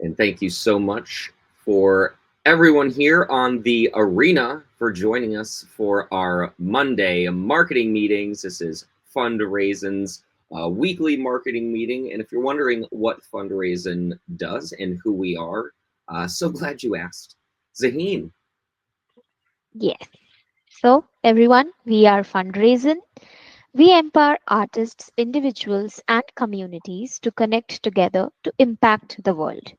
And thank you so much for everyone here on the arena for joining us for our Monday marketing meetings. This is Fundraisin's weekly marketing meeting. And if you're wondering what Fundraisin does and who we are, so glad you asked. Zaheen. Yes. So, everyone, we are Fundraising. We empower artists, individuals, and communities to connect together to impact the world.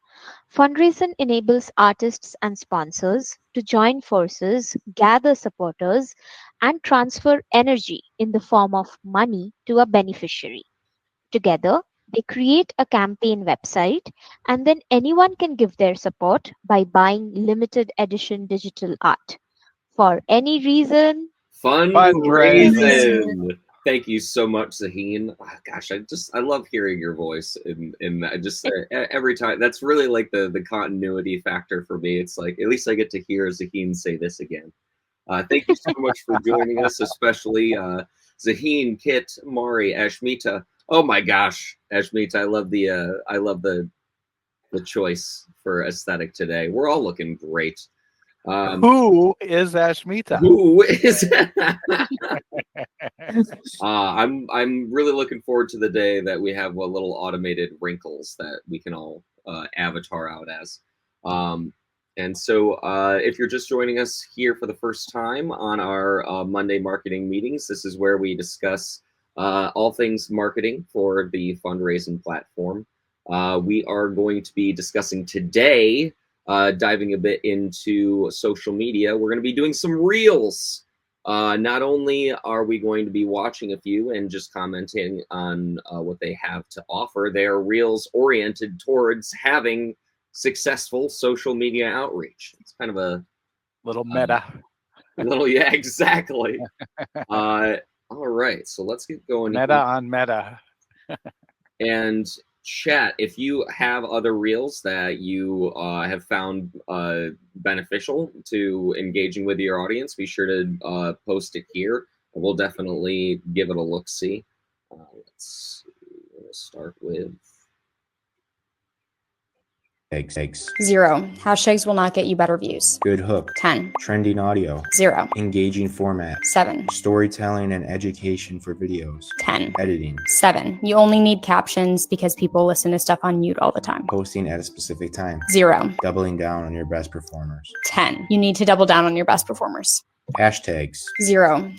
Fundraising enables artists and sponsors to join forces, gather supporters, and transfer energy in the form of money to a beneficiary. Together, they create a campaign website, and then anyone can give their support by buying limited edition digital art. For any reason, Fundraising. Fundraisin. Thank you so much, Zaheen. Oh, gosh, I love hearing your voice in that. Just every time. That's really like the continuity factor for me. It's like at least I get to hear Zaheen say this again. Thank you so much for joining us, especially Zaheen, Kit, Mari, Ashmita. Oh my gosh, Ashmita, I love the choice for aesthetic today. We're all looking great. Who is Ashmita? Who is? I'm really looking forward to the day that we have a little automated wrinkles that we can all avatar out as. And so, if you're just joining us here for the first time on our Monday marketing meetings, this is where we discuss all things marketing for the fundraising platform. We are going to be discussing today, diving a bit into social media. We're going to be doing some reels. Not only are we going to be watching a few and just commenting on what they have to offer, they are reels oriented towards having successful social media outreach. It's kind of a little meta. Yeah, exactly. All right, so let's get going. Meta on meta. And chat, if you have other reels that you have found beneficial to engaging with your audience, be sure to post it here. We'll definitely give it a look-see. Let's start with Eggs. 0. Hashtags will not get you better views. Good hook. 10. Trending audio. 0. Engaging format. 7. Storytelling and education for videos. 10. Editing. 7. You only need captions because people listen to stuff on mute all the time. Posting at a specific time. 0. Doubling down on your best performers. 10. You need to double down on your best performers. Hashtags. 0.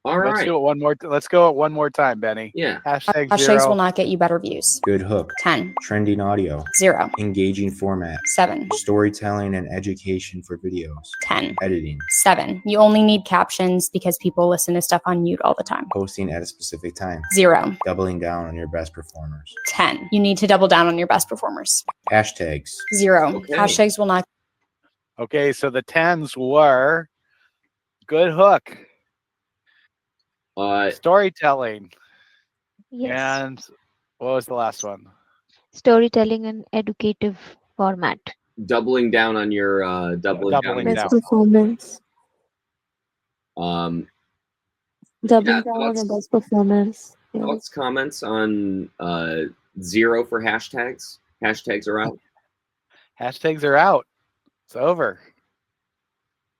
all right. Let's do it one more. Let's go it one more time, Benny. Yeah. Hashtags Hashtags 0. will not get you better views. Good hook. 10. Trending audio. 0. Engaging format. 7. Storytelling and education for videos. 10. Editing. 7. You only need captions because people listen to stuff on mute all the time. Posting at a specific time. 0. Doubling down on your best performers. 10. You need to double down on your best performers. Hashtags. 0. Okay. Hashtags will not. Okay, so the 10s were good hook, storytelling, yes, and what was the last one? storytelling and educative format. Doubling down on your doubling Doubling down. down. Best performance. Um, Doubling Yeah, down on the thoughts? best performance. Yeah. thoughts, comments on 0 for hashtags? Hashtags are out. Hashtags are out. It's over.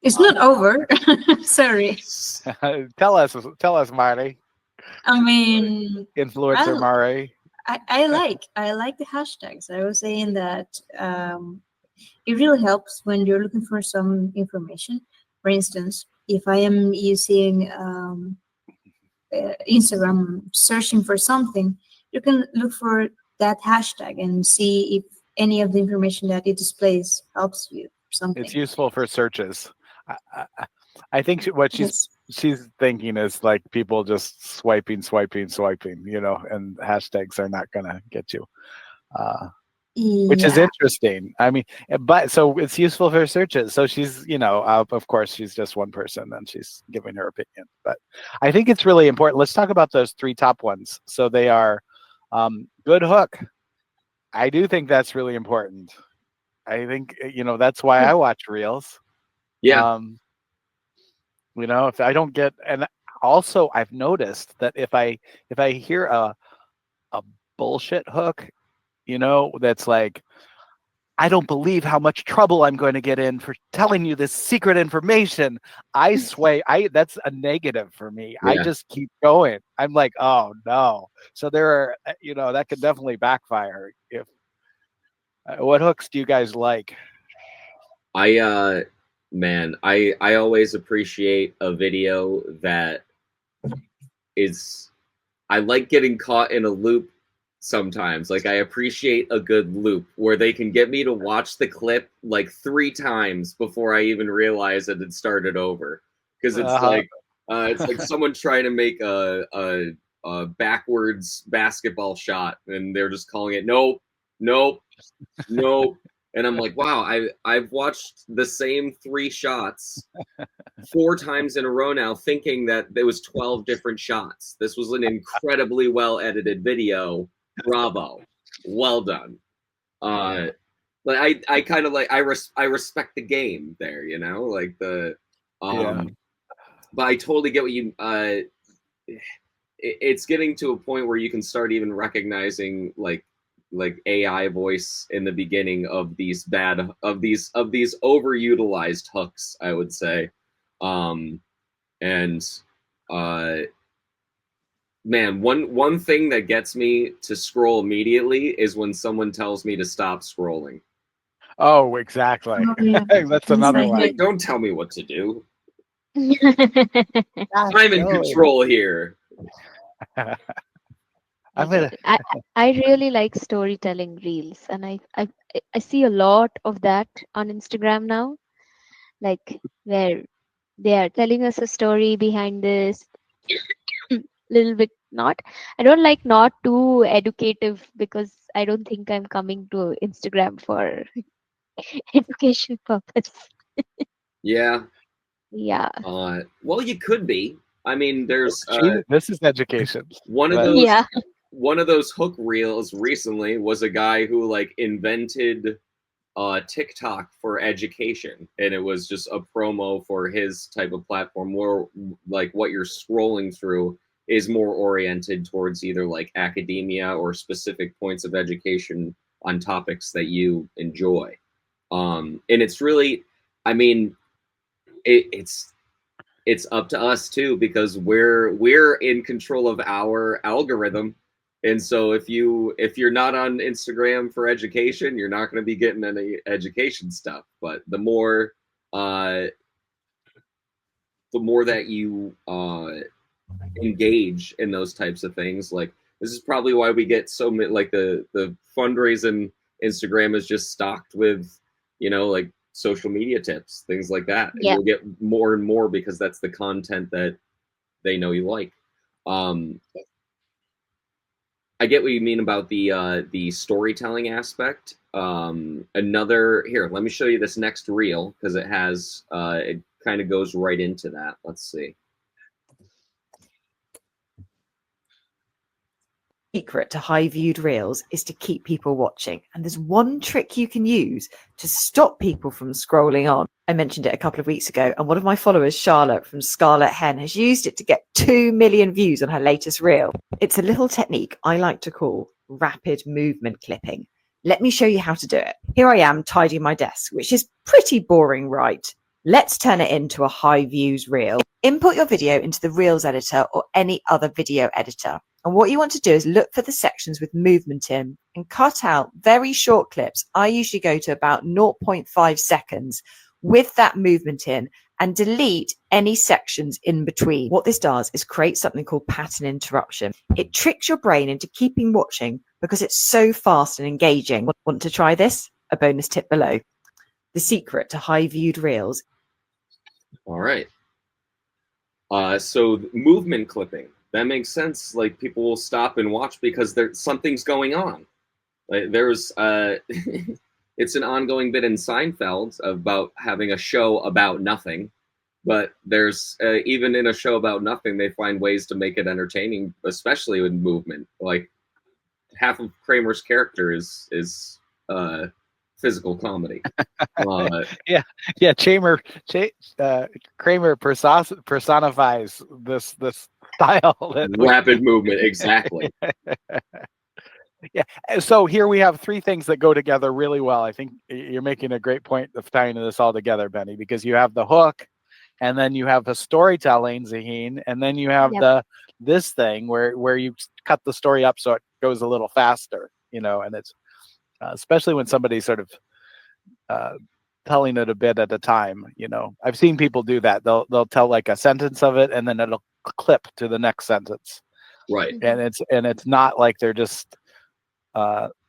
It's not over. Sorry. Tell us, Marty. I mean, Influencer Well- Mari. I like the hashtags. I was saying that it really helps when you're looking for some information. For instance, if I am using Instagram searching for something, you can look for that hashtag and see if any of the information that it displays helps you or something. It's useful for searches. I think what Yes. she's thinking is like people just swiping, and hashtags are not gonna get you, which is Yeah. interesting. I mean, but so it's useful for searches. So she's, of course, she's just one person and she's giving her opinion. But I think it's really important. Let's talk about those 3 top ones. So they are good hook. I do think that's really important. I think that's why I watch reels. Yeah. If I don't get, and also I've noticed that if I hear a bullshit hook, that's like, I don't believe how much trouble I'm going to get in for telling you this secret information. I swear, that's a negative for me. I Yeah. just keep going. I'm like, oh no. So there are, that could definitely backfire. If what hooks do you guys like? Man, I always appreciate a video that is, I like getting caught in a loop sometimes. Like, I appreciate a good loop where they can get me to watch the clip like 3 times before I even realize that it started over. Because it's like someone trying to make a backwards basketball shot, and they're just calling it nope, nope, nope. And I'm like, wow, I've watched the same 3 shots 4 times in a row now, thinking that there was 12 different shots. This was an incredibly well edited video. Bravo, well done. But I kind of like, I respect the game there, like the but I totally get what you it's getting to a point where you can start even recognizing like AI voice in the beginning of these overutilized hooks, I would say. And man, one thing that gets me to scroll immediately is when someone tells me to stop scrolling. Oh, exactly. Oh, yeah. That's another Like, one. Like, don't tell me what to do. Gosh, I'm in Joey. control here. I'm gonna. I really like storytelling reels, and I see a lot of that on Instagram now, like where they are telling us a story behind this. Little bit not. I don't like not too educative because I don't think I'm coming to Instagram for education purpose. Yeah. Yeah. Well, you could be. I mean, there's This is education. one of But- those Yeah. one of those hook reels recently was a guy who like invented TikTok for education, and it was just a promo for his type of platform where like what you're scrolling through is more oriented towards either like academia or specific points of education on topics that you enjoy. And it's really, I mean, it's up to us too, because we're in control of our algorithm. And so if you're not on Instagram for education, you're not going to be getting any education stuff. But the more that you engage in those types of things, like this is probably why we get so many, like the fundraising Instagram is just stocked with, like social media tips, things like that. And Yeah. you'll get more and more because that's the content that they know you like. I get what you mean about the storytelling aspect. Another here, let me show you this next reel because it has it kind of goes right into that. Let's see. Secret to high viewed reels is to keep people watching. And there's one trick you can use to stop people from scrolling on. I mentioned it a couple of weeks ago, and one of my followers, Charlotte from Scarlet Hen, has used it to get 2 million views on her latest reel. It's a little technique I like to call rapid movement clipping. Let me show you how to do it. Here I am tidying my desk, which is pretty boring, right? Let's turn it into a high views reel. Input your video into the Reels editor or any other video editor. And what you want to do is look for the sections with movement in and cut out very short clips. I usually go to about 0.5 seconds with that movement in and delete any sections in between. What this does is create something called pattern interruption. It tricks your brain into keeping watching because it's so fast and engaging. Want to try this? A bonus tip below. The secret to high viewed reels. All right. So movement clipping, that makes sense. Like people will stop and watch because something's going on. Like there's it's an ongoing bit in Seinfeld about having a show about nothing, but there's even in a show about nothing, they find ways to make it entertaining, especially with movement. Like half of Kramer's character is physical comedy. Kramer personifies this style. Rapid movement, exactly. Yeah. So here we have three things that go together really well. I think you're making a great point of tying this all together, Benny, because you have the hook, and then you have the storytelling, Zaheen, and then you have Yep. this thing where you cut the story up so it goes a little faster, and it's especially when somebody's sort of uh, telling it a bit at a time. I've seen people do that. They'll tell like a sentence of it, and then it'll clip to the next sentence, Right. and it's not like they're just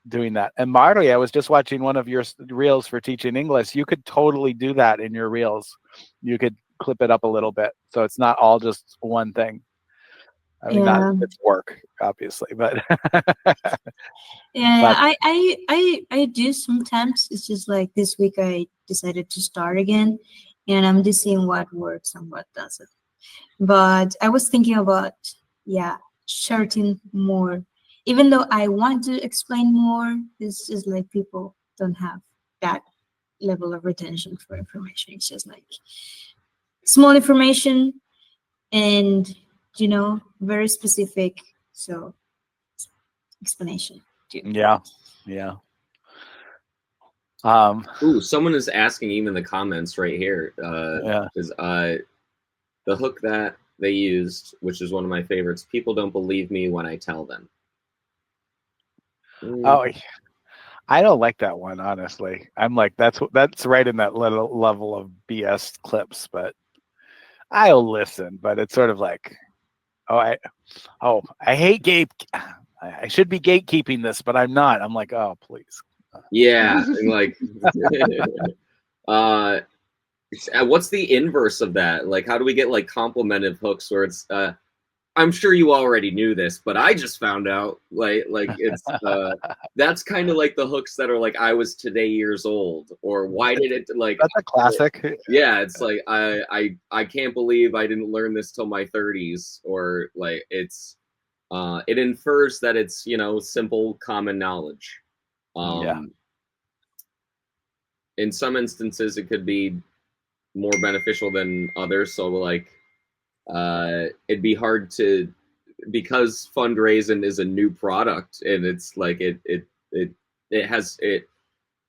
doing that. And Marley, I was just watching one of your reels for teaching English. You could totally do that in your reels. You could clip it up a little bit, so it's not all just one thing. I mean, not Yeah. it's work, obviously, but Yeah, but I do sometimes. It's just like this week I decided to start again, and I'm just seeing what works and what doesn't. But I was thinking about, yeah, shorting more. Even though I want to explain more, it's just like people don't have that level of retention for information. It's just like small information and very specific. So explanation too. yeah. Um, Ooh, someone is asking even in the comments right here. yeah. Is the hook that they used, which is one of my favorites. People don't believe me when I tell them. Oh, I don't like that one, honestly. I'm like, that's right in that little level of BS clips, but I'll listen. But it's sort of like, I hate gate. I should be gatekeeping this, but I'm not. I'm like, oh, please. Yeah, and like, what's the inverse of that? Like, how do we get like complimented hooks where it's I'm sure you already knew this, but I just found out. Like it's that's kind of like the hooks that are like I was today years old, or why did it like That's a classic. yeah, it's like I can't believe I didn't learn this till my 30s, or like it's it infers that it's simple common knowledge. Yeah. In some instances it could be more beneficial than others, so like it'd be hard to, because fundraising is a new product, and it's like it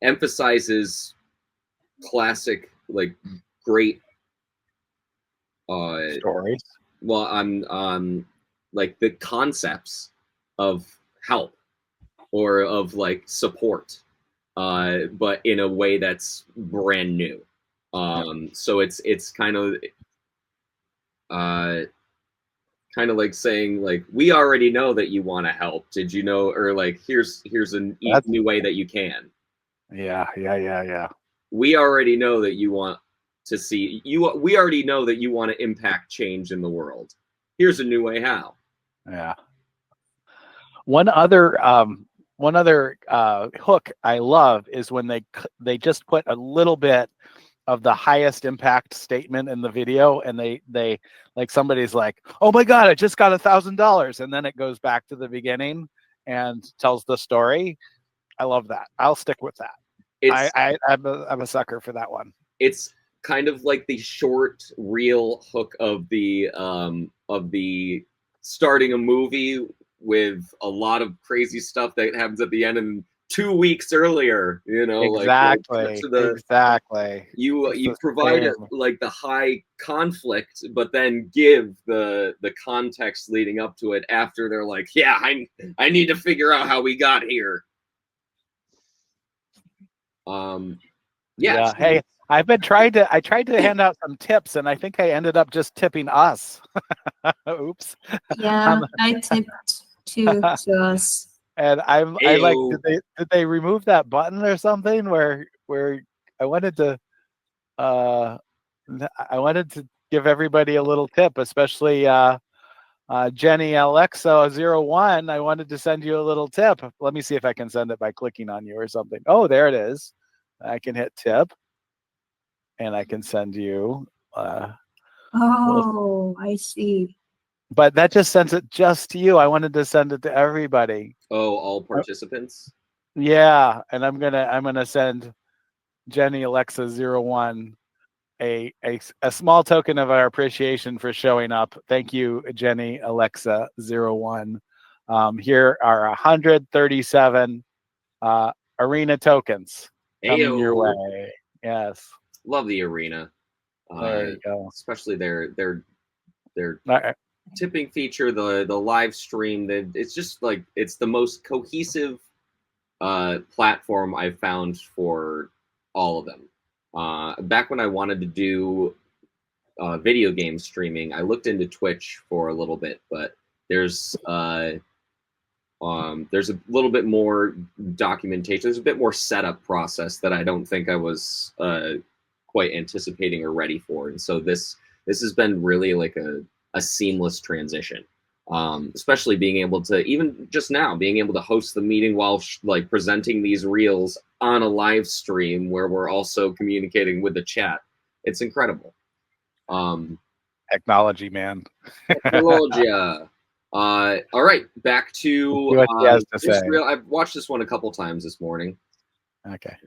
emphasizes classic, like, great Stories. well I'm like the concepts of help or of like support, but in a way that's brand new. So it's uh kind of like saying like, we already know that you want to help, did you know, or like here's a That's new way that you can. yeah. We already know that you want to see you we already know that you want to impact change in the world. Here's a new way how. Yeah. One other hook I love is when they just put a little bit of the highest impact statement in the video, and they like, somebody's like, oh my god, I just got $1,000, and then it goes back to the beginning and tells the story. I love that. I'll stick with that. It's I'm a sucker for that one. it's kind of like the short reel hook of the starting a movie with a lot of crazy stuff that happens at the end, and 2 weeks earlier, Exactly. Exactly. you It's the provide same. like the high conflict, but then give the context leading up to it after they're like, yeah, I need to figure out how we got here. Yeah. Hey, I tried to hand out some tips, and I think I ended up just tipping us. Oops. Yeah, I tipped to us. And I like, did they remove that button or something where I wanted to give everybody a little tip, especially Jenny Alexa 01. I wanted to send you a little tip. Let me see if I can send it by clicking on you or something. Oh, there it is. I can hit tip, and I can send you. Oh, I see. But that just sends it just to you. I wanted to send it to everybody. Oh, all participants. Yeah, and I'm gonna send Jenny Alexa 01 a small token of our appreciation for showing up. Thank you, Jenny Alexa 01. Here are 137 arena tokens coming your Ayo. way. Yes, Love the arena. there you go. Especially their All right. tipping feature, the live stream. It's just like it's the most cohesive platform I've found for all of them. Back when I wanted to do video game streaming, I looked into Twitch for a little bit, but there's a little bit more documentation. There's a bit more setup process that I don't think I was quite anticipating or ready for, and so this has been really like a seamless transition. Especially being able to, even just now, being able to host the meeting while like presenting these reels on a live stream where we're also communicating with the chat. It's incredible. Technology, man. Technologia. All right, back to See what he has to this say. reel. I've watched this one a couple times this morning. Okay.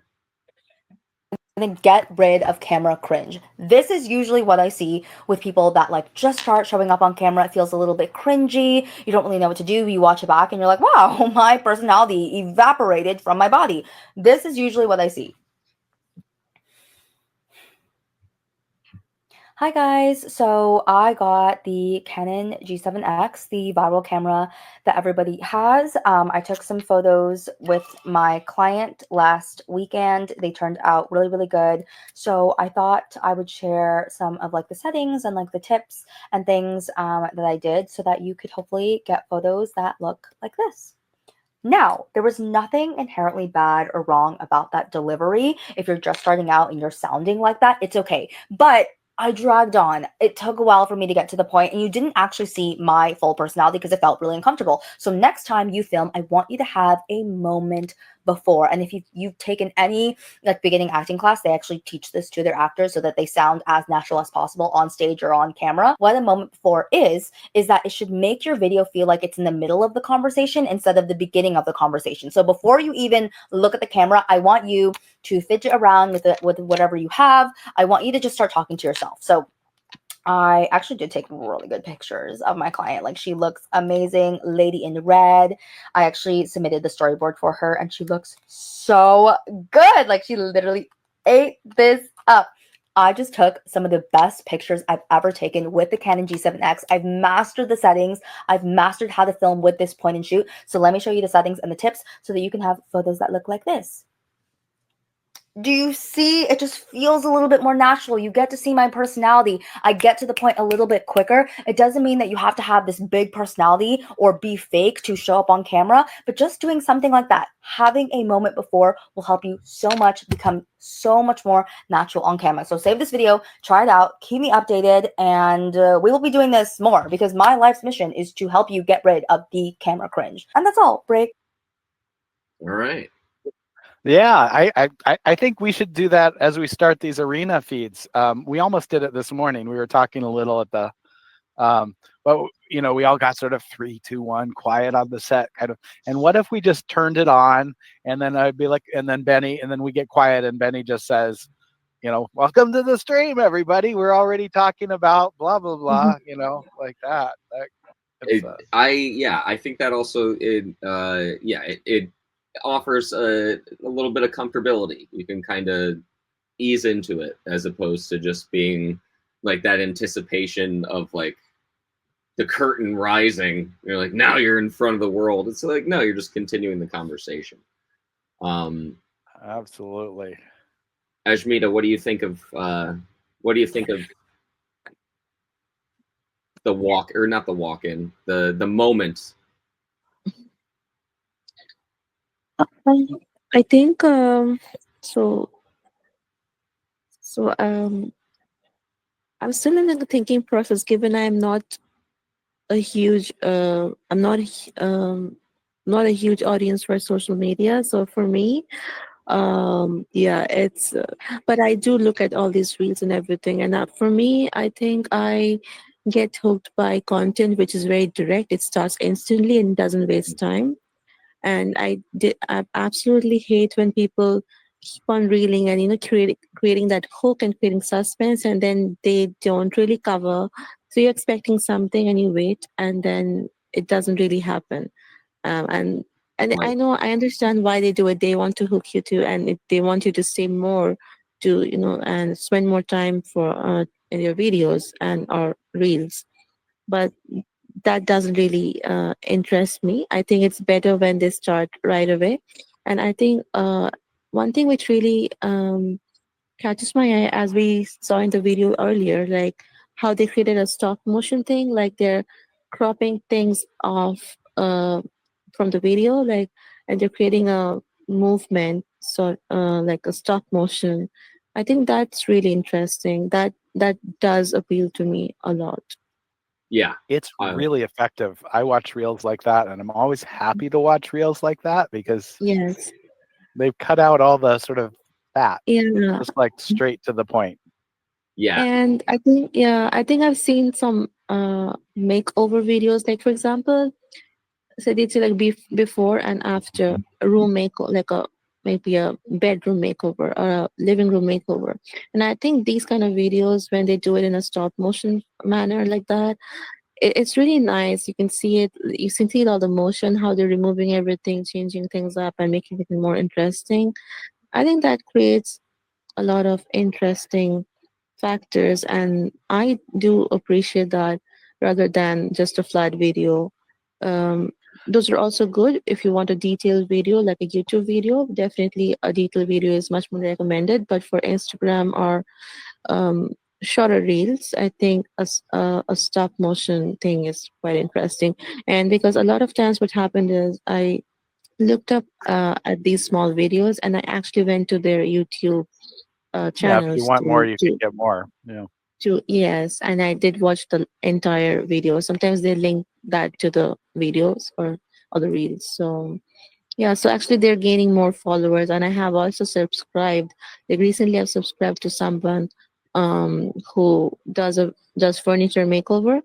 And then get rid of camera cringe. This is usually what I see with people that like just start showing up on camera. It feels a little bit cringy. You don't really know what to do. You watch it back and you're like, wow, my personality evaporated from my body. This is usually what I see. Hi guys, so I got the Canon G7X, the viral camera that everybody has. I took some photos with my client last weekend. They turned out really, really good. So I thought I would share some of like the settings and like the tips and things that I did so that you could hopefully get photos that look like this. Now, there was nothing inherently bad or wrong about that delivery. If you're just starting out and you're sounding like that, it's okay. But I dragged on. It took a while for me to get to the point, and you didn't actually see my full personality because it felt really uncomfortable. So next time you film, I want you to have a moment before. And if you've taken any like beginning acting class, they actually teach this to their actors so that they sound as natural as possible on stage or on camera. What a moment before is that it should make your video feel like it's in the middle of the conversation instead of the beginning of the conversation. So before you even look at the camera, I want you to fidget around with whatever you have. I want you to just start talking to yourself. So I actually did take really good pictures of my client. Like, she looks amazing. Lady in red. I actually submitted the storyboard for her and she looks so good. Like, she literally ate this up. I just took some of the best pictures I've ever taken with the Canon G7X. I've mastered the settings. I've mastered how to film with this point and shoot. So let me show you the settings and the tips so that you can have photos that look like this. Do you see? It just feels a little bit more natural. You get to see my personality. I get to the point a little bit quicker. It doesn't mean that you have to have this big personality or be fake to show up on camera, but just doing something like that, having a moment before, will help you so much, become so much more natural on camera. So save this video, try it out, keep me updated, and we will be doing this more because my life's mission is to help you get rid of the camera cringe. And that's all. Break. All right. Yeah, I think we should do that as we start these arena feeds. We almost did it this morning. We were talking a little at the, but you know, we all got sort of 3, 2, 1, quiet on the set kind of. And what if we just turned it on, and then I'd be like, and then Benny, and then we get quiet, and Benny just says, you know, welcome to the stream, everybody. We're already talking about blah blah blah. You know, like that. I think that also it offers a little bit of comfortability. You can kind of ease into it as opposed to just being like that anticipation of like the curtain rising. You're like, now you're in front of the world. It's like, no, you're just continuing the conversation. Absolutely. Ashmita, what do you think of the walk, or not the walk-in, the moment? I think so. So I'm still in the thinking process. Given I'm not a huge, I'm not a huge audience for social media. So for me, yeah, it's. But I do look at all these reels and everything, and for me, I think I get hooked by content which is very direct. It starts instantly and doesn't waste time. And I absolutely hate when people keep on reeling and creating that hook and creating suspense, and then they don't really cover. So you're expecting something and you wait, and then it doesn't really happen. And Right. I understand why they do it. They want to hook you to, and they want you to say more, to and spend more time for in your videos and or reels. But that doesn't really interest me. I think it's better when they start right away. And I think one thing which really catches my eye, as we saw in the video earlier, like how they created a stop motion thing, like they're cropping things off from the video, like, and they're creating a movement, sort like a stop motion. I think that's really interesting. That does appeal to me a lot. Yeah. It's really effective. I watch reels like that, and I'm always happy to watch reels like that because Yes. they've cut out all the sort of fat, Yeah. just like straight to the point. Yeah. And I think, yeah, I think I've seen some makeover videos, like for example, so they say like before and after a room makeover, like a maybe a bedroom makeover or a living room makeover. And I think these kind of videos, when they do it in a stop motion manner like that, it's really nice. You can see it. You can see all the motion, how they're removing everything, changing things up, and making it more interesting. I think that creates a lot of interesting factors, and I do appreciate that rather than just a flat video. um, those are also good if you want a detailed video, like a YouTube video. Definitely a detailed video is much more recommended, but for Instagram or um, shorter reels, I think a stop motion thing is quite interesting. And because a lot of times what happened is I looked up at these small videos, and I actually went to their YouTube Yeah, if you channels want more, you can get more. Yeah. yes, and I did watch the entire video. Sometimes they link that to the videos or other reels. So yeah, so actually they're gaining more followers, and I have also subscribed. Like recently, I've subscribed to someone who does furniture makeover.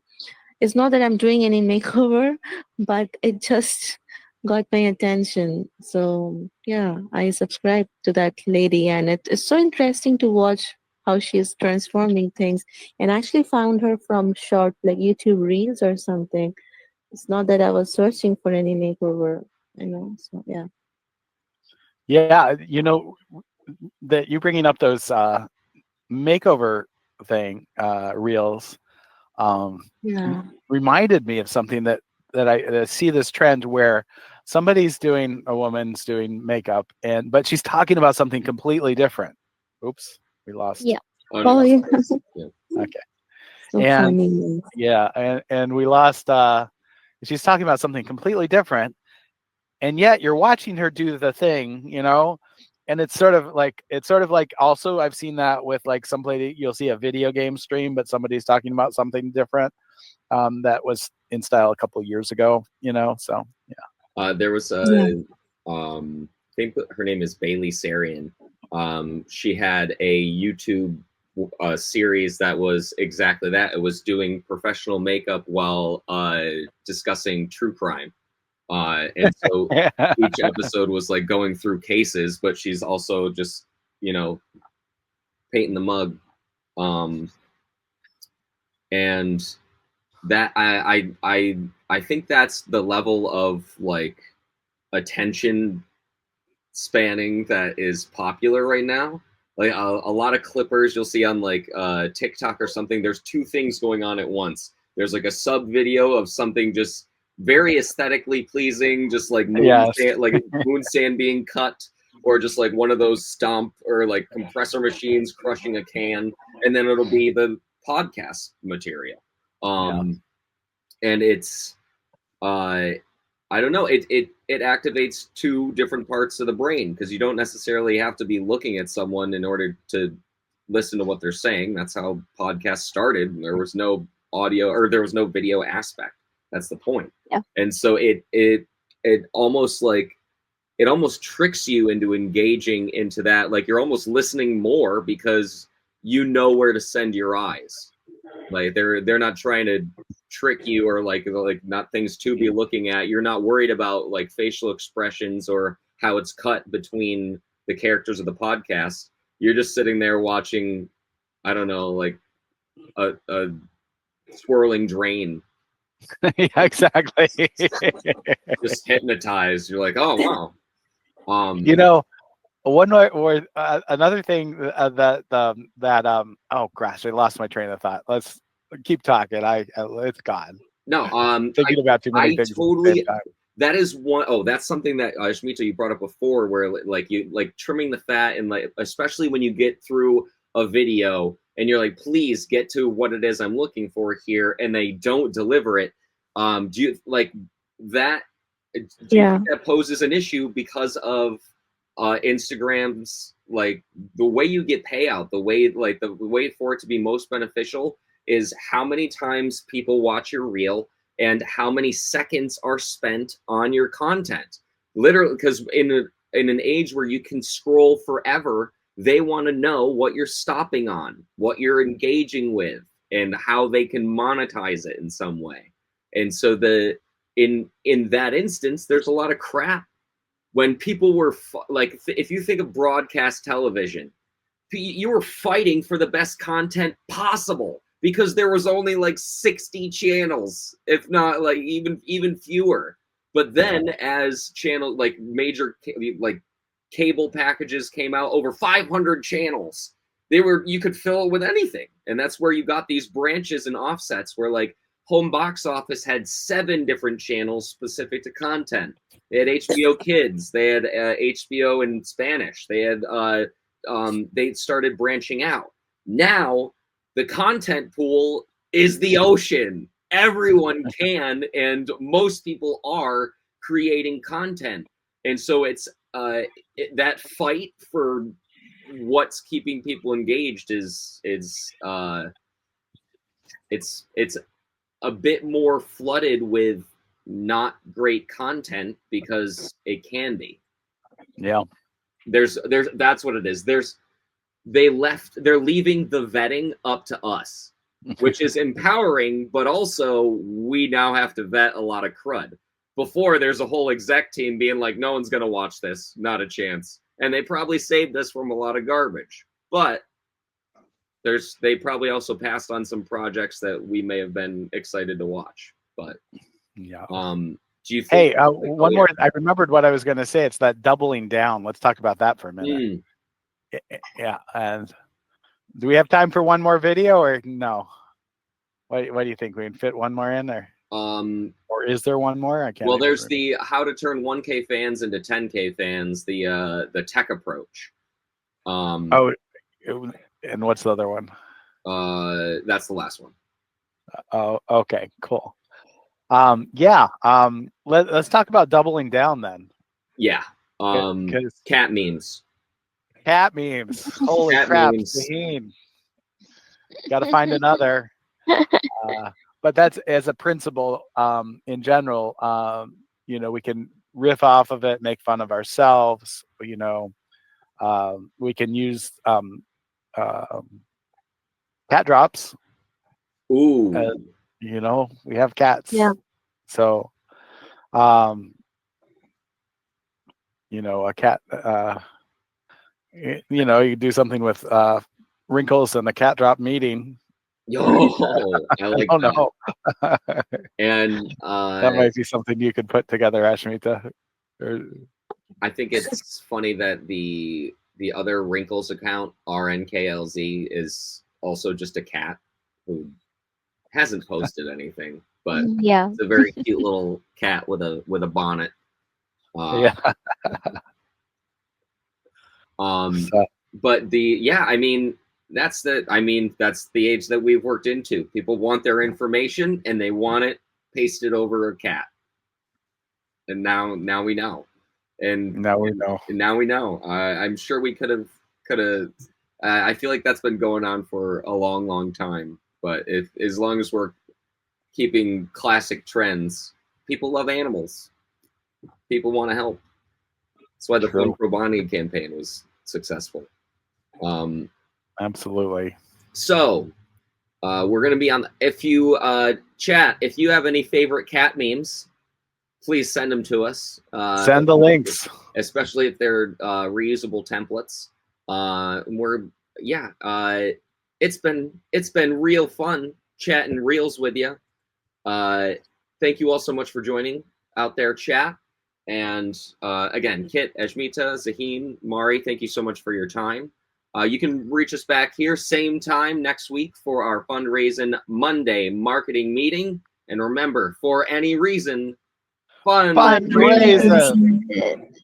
It's not that I'm doing any makeover, but it just got my attention. So yeah, I subscribed to that lady, and it is so interesting to watch how she's transforming things. And I actually found her from short, like YouTube reels or something. It's not that I was searching for any makeover, So yeah. Yeah, that you bringing up those makeover reels um, Yeah. reminded me of something that I see this trend where a woman's doing makeup, but she's talking about something completely different. Oops, we lost. Yeah. Oh, Oh no. yeah. Yeah. Okay. So And funny. yeah, and we lost. She's talking about something completely different, and yet you're watching her do the thing, and it's sort of like also I've seen that with like somebody, you'll see a video game stream, but somebody's talking about something different that was in style a couple years ago, so yeah. There was Yeah. I think her name is Bailey Sarian. She had a YouTube series that was exactly that. It was doing professional makeup while discussing true crime. And so each episode was like going through cases, but she's also just, painting the mug. Um, and that I think that's the level of like attention spanning that is popular right now. Like a lot of clippers you'll see on like TikTok or something. There's two things going on at once. There's like a sub video of something just very aesthetically pleasing, just like Yes. moon sand being cut, or just like one of those stomp or like compressor machines crushing a can, and then it'll be the podcast material. And it's I don't know. It activates two different parts of the brain because you don't necessarily have to be looking at someone in order to listen to what they're saying. That's how podcasts started. There was no audio or there was no video aspect. That's the point. Yeah. And so it almost like it almost tricks you into engaging into that. Like you're almost listening more because you know where to send your eyes. Like they're not trying to trick you or like not things to be looking at. You're not worried about like facial expressions or how it's cut between the characters of the podcast. You're just sitting there watching, I don't know, like a swirling drain Yeah, exactly. Just hypnotized. You're like, oh wow. You know, one more, or another thing oh gosh, I lost my train of thought. Let's keep talking. It's gone. No, Thinking about too many I things at the same totally. time. That is one. Oh, that's something that Shmita, you brought up before, where like you like trimming the fat, and like especially when you get through a video and you're like, please get to what it is I'm looking for here, and they don't deliver it. Do you like that? Do you Yeah. think that poses an issue because of Instagram's like the way you get payout, the way for it to be most beneficial is how many times people watch your reel and how many seconds are spent on your content. Literally, because in an age where you can scroll forever, they want to know what you're stopping on, what you're engaging with, and how they can monetize it in some way. And so in that instance, there's a lot of crap when people were like, if you think of broadcast television, you were fighting for the best content possible because there was only like 60 channels, if not like even fewer. But then as channel like major like cable packages came out, over 500 channels, you could fill it with anything. And that's where you got these branches and offsets where like home box office had 7 different channels specific to content. They had HBO Kids, they had HBO in Spanish, they started branching out. Now the content pool is the ocean. Everyone can, and most people are creating content, and so it's that fight for what's keeping people engaged is it's a bit more flooded with not great content because it can be. Yeah. There's that's what it is. They're leaving the vetting up to us, which is empowering, but also we now have to vet a lot of crud. Before there's a whole exec team being like, no one's gonna watch this, not a chance. And they probably saved us from a lot of garbage. But they probably also passed on some projects that we may have been excited to watch. But yeah. Do you think? Hey, one more. I remembered what I was going to say. It's that doubling down. Let's talk about that for a minute. Yeah. And do we have time for one more video or no? What do you think? We can fit one more in there? Or is there one more? I can't. Well, there's the how to turn 1K fans into 10K fans. The tech approach. And what's the other one? That's the last one. Oh, okay, cool. Let's talk about doubling down then. Yeah. Cat memes. Cat memes. Holy cat crap! Memes. Got to find another. But that's as a principle. In general, we can riff off of it, make fun of ourselves. We can use cat drops. Ooh. We have cats. Yeah. So, a cat, you do something with wrinkles and the cat drop meeting. Yo, I like I don't that. know. And that might be something you could put together, Ashmita. I think it's funny that the other wrinkles account, RNKLZ, is also just a cat who hasn't posted anything, but Yeah. it's a very cute little cat with a bonnet. Yeah. But that's the age that we've worked into. People want their information and they want it pasted over a cat. And now we know. And now we know. Now we know. I'm sure we could have. I feel like that's been going on for a long, long time. But as long as we're keeping classic trends, people love animals. People want to help. That's why the Fun Probani campaign was successful. Absolutely. So we're going to be on. If you chat, if you have any favorite cat memes, please send them to us. Send the links, especially if they're reusable templates. It's been real fun chatting reels with you. Thank you all so much for joining out there, chat. And again, Kit, Ashmita, Zaheen, Mari, thank you so much for your time. You can reach us back here, same time next week for our Fundraising Monday marketing meeting. And remember, for any reason, Fundraising.